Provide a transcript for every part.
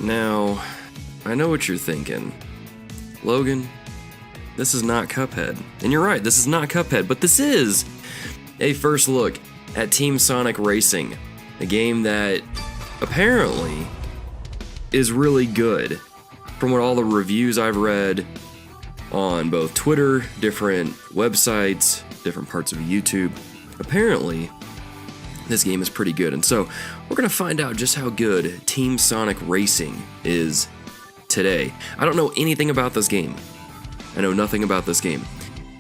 Now, I know what you're thinking. Logan, this is not Cuphead. And you're right, this is not Cuphead, but this is a first look at Team Sonic Racing, a game that apparently is really good. From what all the reviews I've read on both Twitter, different websites, different parts of YouTube, apparently this game is pretty good. And so we're gonna find out just how good Team Sonic Racing is today. I don't know anything about this game. I know nothing about this game.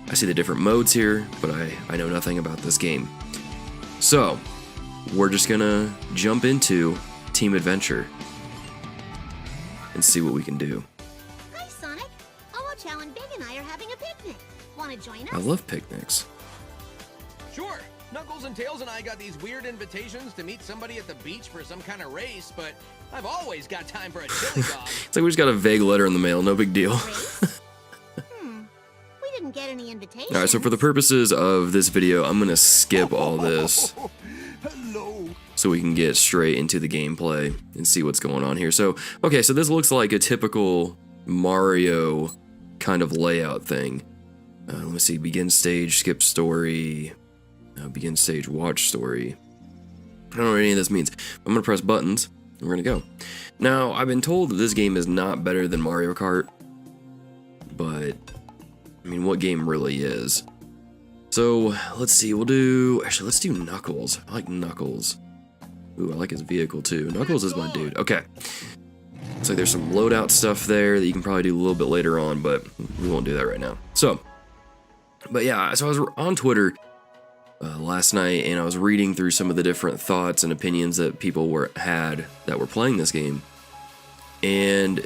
I see the different modes here, but I know nothing about this game. So we're just gonna jump into Team Adventure and see what we can do. Hi, Sonic. Chow and Big and I are having a picnic. Want to join us? I love picnics. Sure. Knuckles and Tails and I got these weird invitations to meet somebody at the beach for some kind of race, but I've always got time for a chili dog. It's like we just got a vague letter in the mail, no big deal. We didn't get any invitations. Alright, so for the purposes of this video, I'm gonna skip all this. Hello. So we can get straight into the gameplay and see what's going on here. So, okay, so this looks like a typical Mario kind of layout thing. Let me see, begin stage, skip story, begin stage, watch story. I don't know what any of this means. I'm gonna press buttons, and we're gonna go. Now, I've been told that this game is not better than Mario Kart, but, I mean, what game really is? So, let's see, actually, let's do Knuckles. I like Knuckles. Ooh, I like his vehicle too. Knuckles is my dude. Okay. Looks like there's some loadout stuff there that you can probably do a little bit later on, but we won't do that right now. So, but yeah, so I was on Twitter last night, and I was reading through some of the different thoughts and opinions that people had that were playing this game, and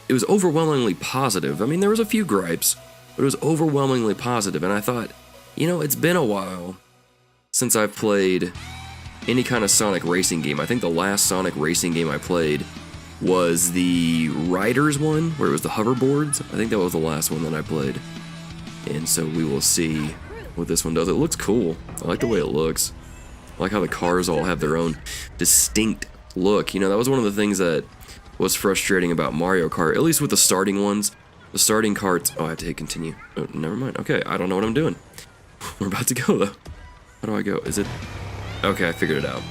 it was overwhelmingly positive. I mean, there was a few gripes, but it was overwhelmingly positive, and I thought, you know, it's been a while since I've played any kind of Sonic racing game. I think the last Sonic racing game I played was the Riders one, where it was the hoverboards. I think that was the last one that I played. And so we will see what this one does. It looks cool. I like the way it looks. I like how the cars all have their own distinct look. You know, that was one of the things that was frustrating about Mario Kart, at least with the starting ones. The starting carts... Oh, I have to hit continue. Oh, never mind. Okay, I don't know what I'm doing. We're about to go, though. How do I go? Is it... Okay, I figured it out.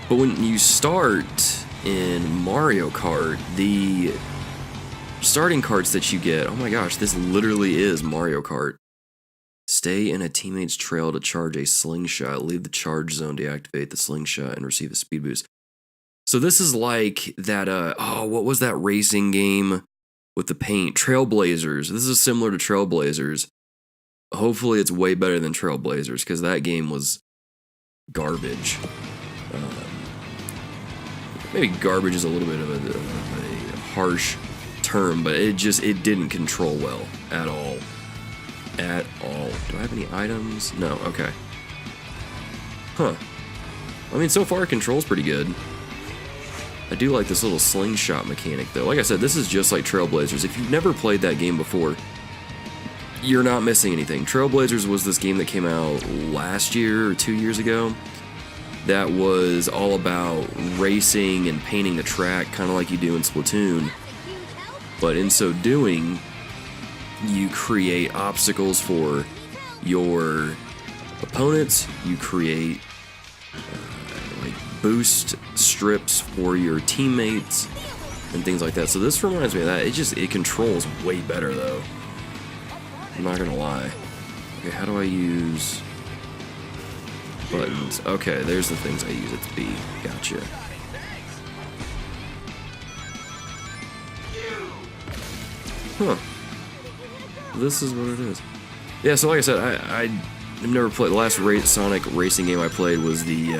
But when you start in Mario Kart, the starting carts that you get, oh my gosh, this literally is Mario Kart. Stay in a teammate's trail to charge a slingshot. Leave the charge zone to activate the slingshot and receive a speed boost. So this is like that, what was that racing game with the paint? Trailblazers. This is similar to Trailblazers. Hopefully it's way better than Trailblazers, because that game was garbage. Maybe garbage is a little bit of a harsh term, but it didn't control well at all. At all. Do I have any items? No, okay. Huh. I mean, so far it controls pretty good. I do like this little slingshot mechanic, though. Like I said, this is just like Trailblazers. If you've never played that game before, you're not missing anything. Trailblazers was this game that came out last year or 2 years ago that was all about racing and painting the track, kind of like you do in Splatoon. But in so doing, you create obstacles for your opponents, you create like boost strips for your teammates and things like that. So this reminds me of that. It controls way better though. I'm not gonna lie. Okay, how do I use buttons? Okay, there's the things I use. It's B. Gotcha. Huh. This is what it is. Yeah, so like I said, I've never played. The last Sonic racing game I played was the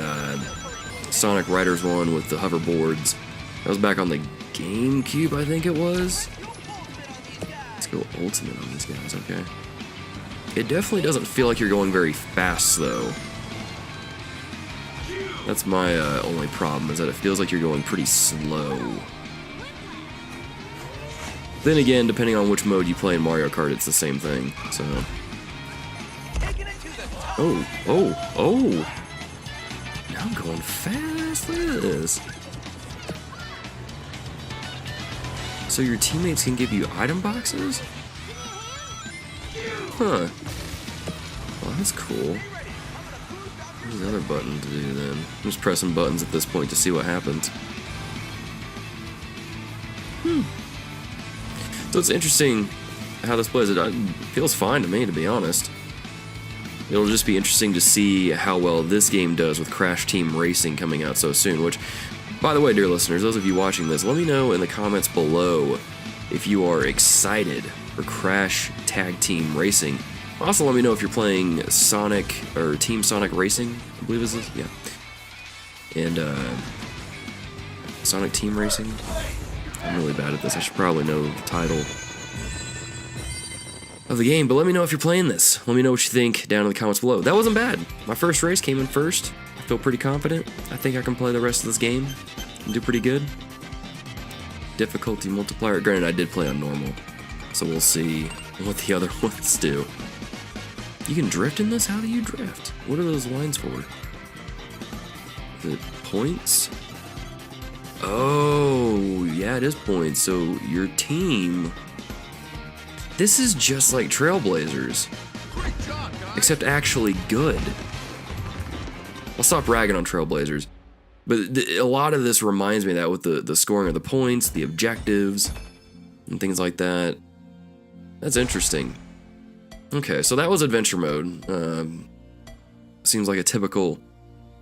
Sonic Riders one with the hoverboards. That was back on the GameCube, I think it was. Let's go Ultimate on these guys, okay. It definitely doesn't feel like you're going very fast, though. That's my only problem, is that it feels like you're going pretty slow. Then again, depending on which mode you play in Mario Kart, it's the same thing, so... Oh! Now I'm going fast, look at this. So your teammates can give you item boxes? Huh. Well, that's cool. What's the other button to do then? I'm just pressing buttons at this point to see what happens. So it's interesting how this plays. It feels fine to me, to be honest. It'll just be interesting to see how well this game does with Crash Team Racing coming out so soon, which, by the way, dear listeners, those of you watching this, let me know in the comments below if you are excited for Crash Tag Team Racing. Also, let me know if you're playing Sonic, or Team Sonic Racing, I believe this is, yeah. And, Sonic Team Racing. I'm really bad at this, I should probably know the title of the game, but let me know if you're playing this. Let me know what you think down in the comments below. That wasn't bad. My first race came in first. I feel pretty confident. I think I can play the rest of this game and do pretty good. Difficulty multiplier. Granted, I did play on normal, so we'll see what the other ones do. You can drift in this? How do you drift? What are those lines for? Is it points? Oh, yeah, it is points. So your team... This is just like Trailblazers, except actually good. I'll stop ragging on Trailblazers, but a lot of this reminds me of that with the scoring of the points, the objectives, and things like that. That's interesting. Okay, so that was adventure mode. Seems like a typical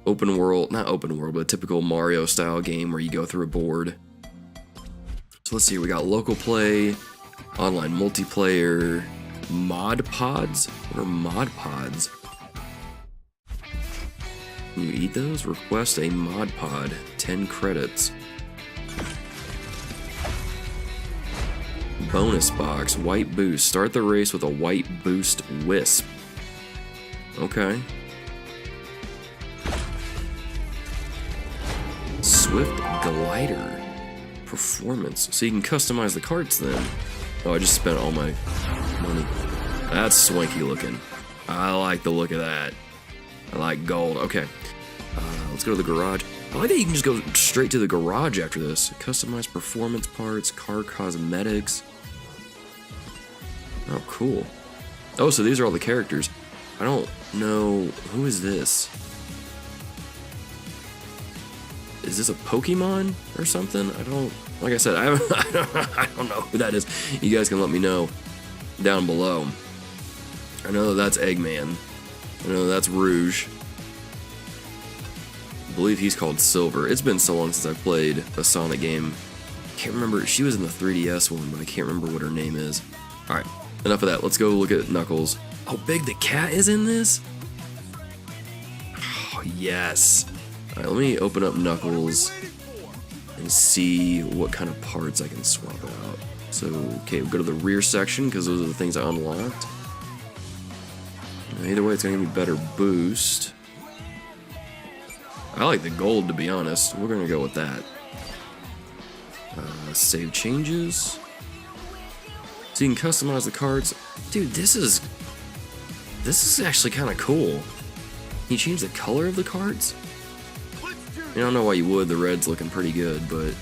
open world, not open world, but a typical Mario style game where you go through a board. So let's see, we got local play, online multiplayer, mod pods. What are mod pods? Can you eat those? Request a mod pod. 10 credits. Bonus box. White boost. Start the race with a white boost wisp. Okay. Swift glider. Performance. So you can customize the carts then. Oh, I just spent all my money. That's swanky looking. I like the look of that. I like gold. Okay. Let's go to the garage. I like that you can just go straight to the garage after this. Customize performance parts, car cosmetics. Oh, cool. Oh, so these are all the characters. I don't know. Who is this? Is this a Pokemon or something? I don't... Like I said, I don't know who that is. You guys can let me know down below. I know that's Eggman. I know that's Rouge. I believe he's called Silver. It's been so long since I've played a Sonic game. Can't remember. She was in the 3DS one, but I can't remember what her name is. Alright, enough of that. Let's go look at Knuckles. Oh, Big the Cat is in this? Oh, yes. Alright, let me open up Knuckles and see what kind of parts I can swap out. So, okay, we'll go to the rear section because those are the things I unlocked. Either way, it's going to give me better boost. I like the gold, to be honest. We're going to go with that. Save changes. So you can customize the cards. Dude, this is actually kind of cool. Can you change the color of the cards? I don't know why you would, the red's looking pretty good, but...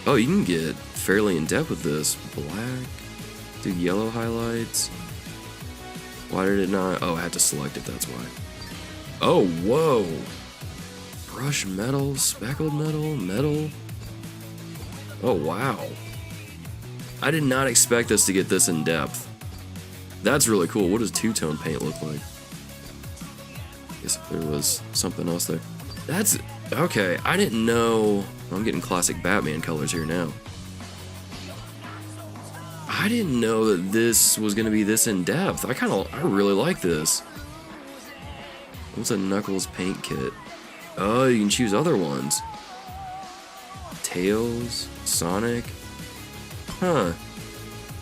Oh, you can get fairly in-depth with this. Black, do yellow highlights. Why did it not? Oh, I had to select it, that's why. Oh, whoa! Brush metal, speckled metal, metal. Oh, wow. I did not expect us to get this in-depth. That's really cool. What does two-tone paint look like? I guess there was something else there. That's... Okay, I didn't know... I'm getting classic Batman colors here now. I didn't know that this was going to be this in-depth. I really like this. What's a Knuckles paint kit? Oh, you can choose other ones. Tails, Sonic. Huh.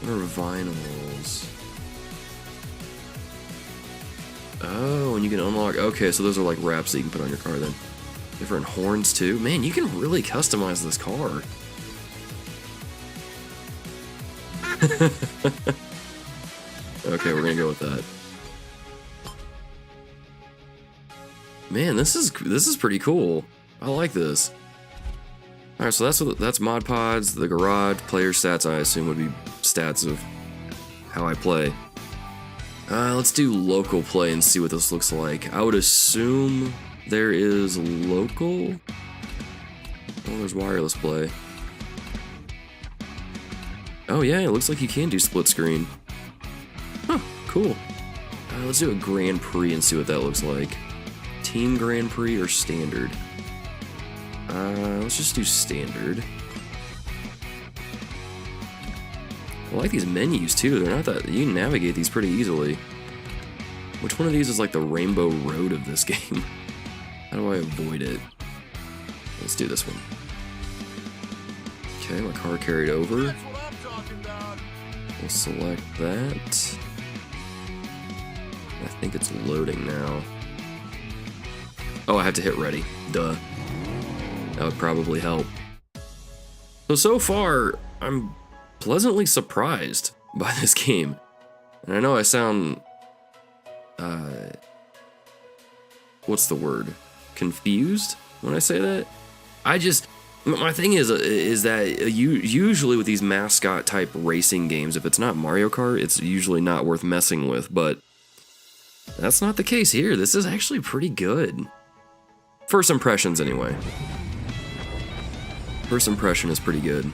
What are vinyls? Oh, and you can unlock... Okay, so those are like wraps that you can put on your car then. Different horns too. Man, you can really customize this car. Okay, we're gonna go with that. Man, this is pretty cool. I like this. All right, so that's mod pods, the garage, player stats. I assume would be stats of how I play. Let's do local play and see what this looks like. I would assume there is local. Oh, there's wireless play. Oh yeah, it looks like you can do split screen. Huh, cool. Let's do a Grand Prix and see what that looks like. Team Grand Prix or standard? Let's just do standard. I like these menus too. They're not that, you can navigate these pretty easily. Which one of these is like the Rainbow Road of this game? How do I avoid it? Let's do this one. Okay, my car carried over. That's what I'm talking about. We'll select that. I think it's loading now. Oh, I have to hit ready. Duh. That would probably help. So far, I'm pleasantly surprised by this game. And I know I sound... what's the word? Confused when I say that? My thing is that usually with these mascot type racing games, if it's not Mario Kart, it's usually not worth messing with, but that's not the case here. This is actually pretty good. First impressions anyway. First impression is pretty good.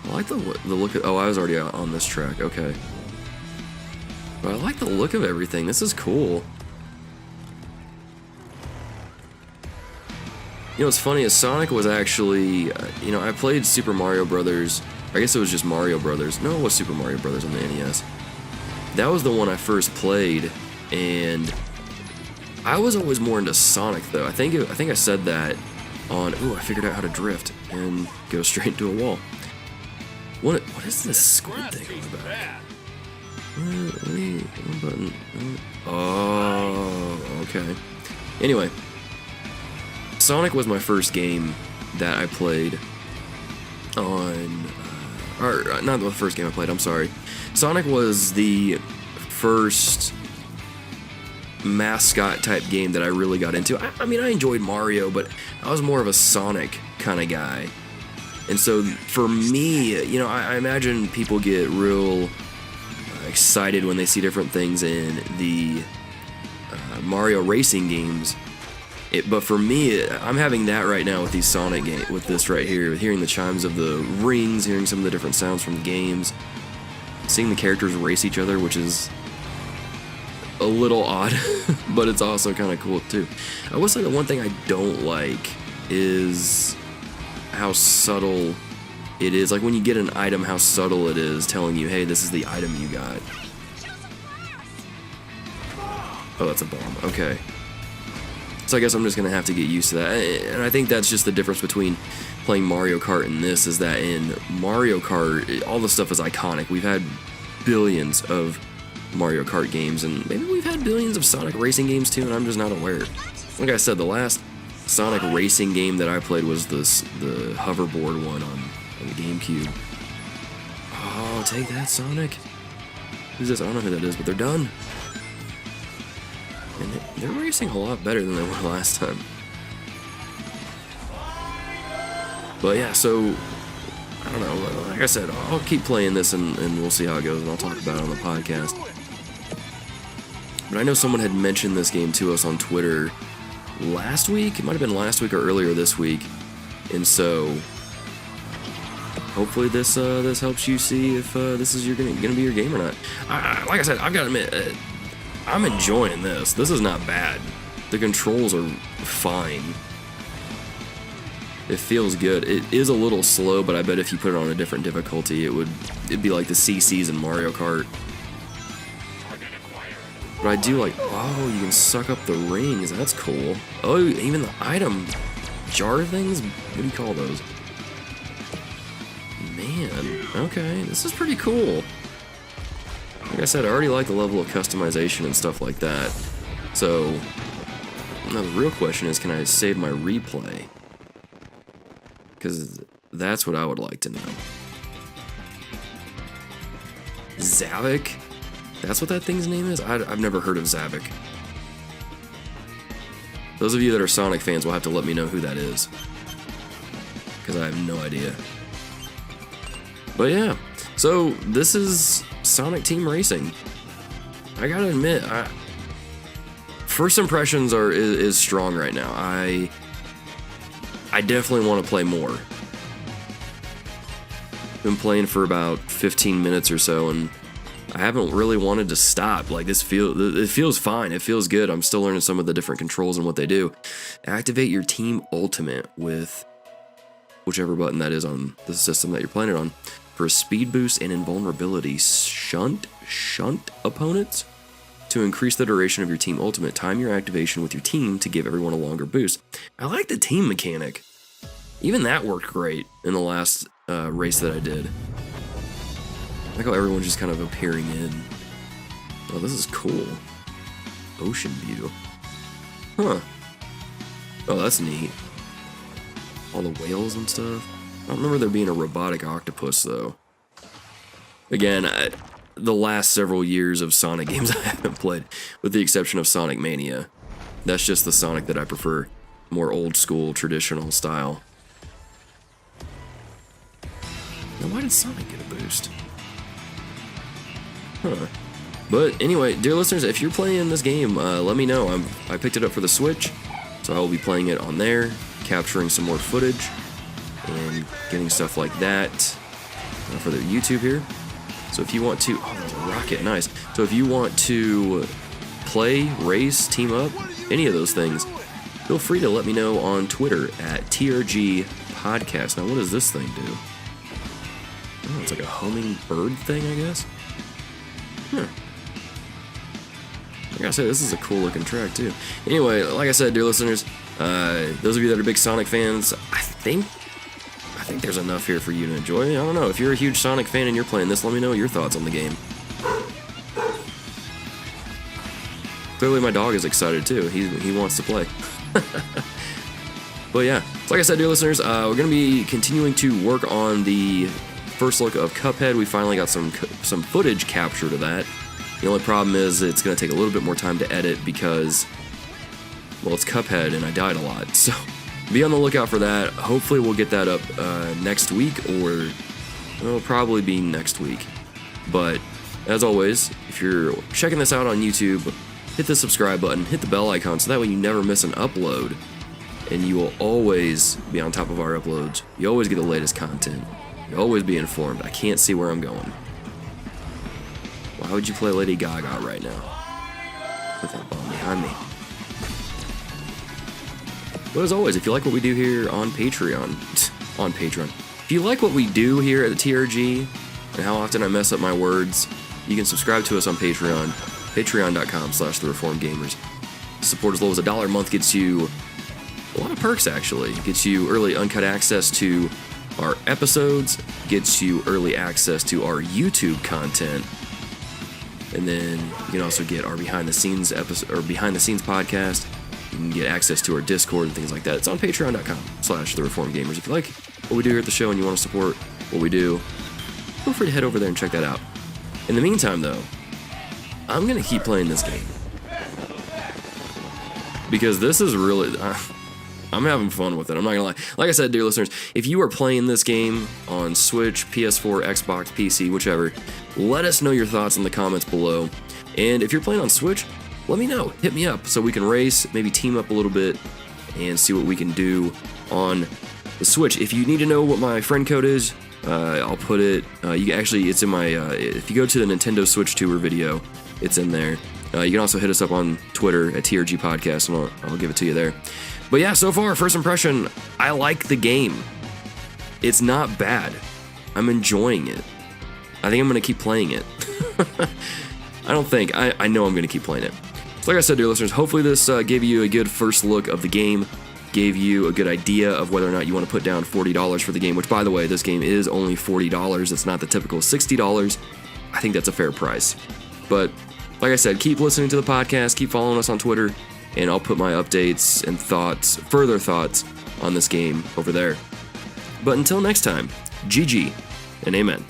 I like the look of, oh, I was already on this track, okay. But I like the look of everything, this is cool. You know what's funny is Sonic was actually, you know, I played Super Mario Brothers, I guess it was just Mario Brothers. No, it was Super Mario Brothers on the NES. That was the one I first played, and I was always more into Sonic though. I think I said that on, ooh, I figured out how to drift and go straight into a wall. What is this squid thing on the back? Button. Oh, okay. Anyway, Sonic was my first game that I played on, or not the first game I played, I'm sorry. Sonic was the first mascot type game that I really got into. I mean, I enjoyed Mario, but I was more of a Sonic kind of guy. And so for me, you know, I imagine people get real excited when they see different things in the Mario racing games. But for me, I'm having that right now with these Sonic games, with this right here, hearing the chimes of the rings, hearing some of the different sounds from the games, seeing the characters race each other, which is a little odd, but it's also kind of cool too. I will say the one thing I don't like is how subtle it is. Like when you get an item, how subtle it is telling you, hey, this is the item you got. Oh, that's a bomb. Okay. So I guess I'm just going to have to get used to that. And I think that's just the difference between playing Mario Kart and this, is that in Mario Kart, all the stuff is iconic. We've had billions of Mario Kart games, and maybe we've had billions of Sonic racing games too, and I'm just not aware. Like I said, the last Sonic racing game that I played was the hoverboard one on the GameCube. Oh, take that, Sonic. Who's this? I don't know who that is, but they're done. And they're racing a lot better than they were last time. But yeah, so, I don't know, like I said, I'll keep playing this and we'll see how it goes, and I'll talk about it on the podcast. But I know someone had mentioned this game to us on Twitter last week. It might have been last week or earlier this week. And so, hopefully this helps you see if this is gonna be your game or not. Like I said, I've got to admit, I'm enjoying this. This is not bad. The controls are fine. It feels good. It is a little slow, but I bet if you put it on a different difficulty, it'd be like the CCs in Mario Kart. But I do like, oh, you can suck up the rings. That's cool. Oh, even the item jar things? What do you call those? Man, okay, this is pretty cool. Like I said, I already like the level of customization and stuff like that. So, now the real question is, can I save my replay? Because that's what I would like to know. Zavik? That's what that thing's name is? I've never heard of Zavik. Those of you that are Sonic fans will have to let me know who that is, because I have no idea. But yeah, so this is Sonic Team Racing. I gotta admit, first impressions is strong right now. I definitely want to play more. Been playing for about 15 minutes or so, and I haven't really wanted to stop. Like, it feels fine. It feels good. I'm still learning some of the different controls and what they do. Activate your team ultimate with whichever button that is on the system that you're playing it on for a speed boost and invulnerability. Shunt opponents to increase the duration of your team ultimate. Time your activation with your team to give everyone a longer boost. I like the team mechanic. Even that worked great in the last race that I did. I like how everyone's just kind of appearing in. Oh, this is cool. Ocean view. Huh. Oh, that's neat. All the whales and stuff. I don't remember there being a robotic octopus, though. Again, the last several years of Sonic games I haven't played, with the exception of Sonic Mania. That's just the Sonic that I prefer. More old school, traditional style. Now, why did Sonic get a boost? Huh. But anyway, dear listeners, if you're playing this game, let me know. I picked it up for the Switch, so I will be playing it on there, capturing some more footage, and getting stuff like that for the YouTube here. So if you want to, oh, there's a rocket, nice. So if you want to play, race, team up, any of those things, feel free to let me know on Twitter at TRG Podcast. Now, what does this thing do? Oh, it's like a homing bird thing, I guess. Huh. Like I said, this is a cool looking track too. Anyway, like I said, dear listeners, those of you that are big Sonic fans, I think there's enough here for you to enjoy. I don't know, if you're a huge Sonic fan and you're playing this, let me know your thoughts on the game. Clearly my dog is excited too. He wants to play. But yeah, so like I said, dear listeners, we're going to be continuing to work on the first look of Cuphead. We finally got some footage captured of that. The only problem is it's going to take a little bit more time to edit because, well, it's Cuphead and I died a lot. So be on the lookout for that. Hopefully we'll get that up next week, or it'll probably be next week. But as always, if you're checking this out on YouTube, hit the subscribe button, hit the bell icon, so that way you never miss an upload. And you will always be on top of our uploads. You always get the latest content. You'll always be informed. I can't see where I'm going. Why would you play Lady Gaga right now? Put that bomb behind me. But as always, if you like what we do here on Patreon, if you like what we do here at the TRG, and how often I mess up my words, you can subscribe to us on Patreon, patreon.com/thereformedgamers. Support as low as $1 a month gets you a lot of perks, actually. It gets you early uncut access to our episodes, gets you early access to our YouTube content, and then you can also get our behind the scenes episode or behind the scenes podcast. You can get access to our Discord and things like that. It's on patreon.com/thereformedgamers. If you like what we do here at the show and you want to support what we do, feel free to head over there and check that out. In the meantime, though, I'm gonna keep playing this game because this is really I'm having fun with it. I'm not gonna lie. Like I said, dear listeners, if you are playing this game on Switch, PS4, Xbox, PC, whichever, let us know your thoughts in the comments below. And if you're playing on Switch, let me know. Hit me up so we can race, maybe team up a little bit, and see what we can do on the Switch. If you need to know what my friend code is, I'll put it. It's in my. If you go to the Nintendo Switch Tour video, it's in there. You can also hit us up on Twitter at TRG Podcast, and I'll give it to you there. But yeah, so far, first impression, I like the game. It's not bad. I'm enjoying it. I think I'm going to keep playing it. I know I'm going to keep playing it. So like I said, dear listeners, hopefully this gave you a good first look of the game, gave you a good idea of whether or not you want to put down $40 for the game, which, by the way, this game is only $40. It's not the typical $60. I think that's a fair price. But like I said, keep listening to the podcast, keep following us on Twitter, and I'll put my updates and further thoughts on this game over there. But until next time, GG and amen.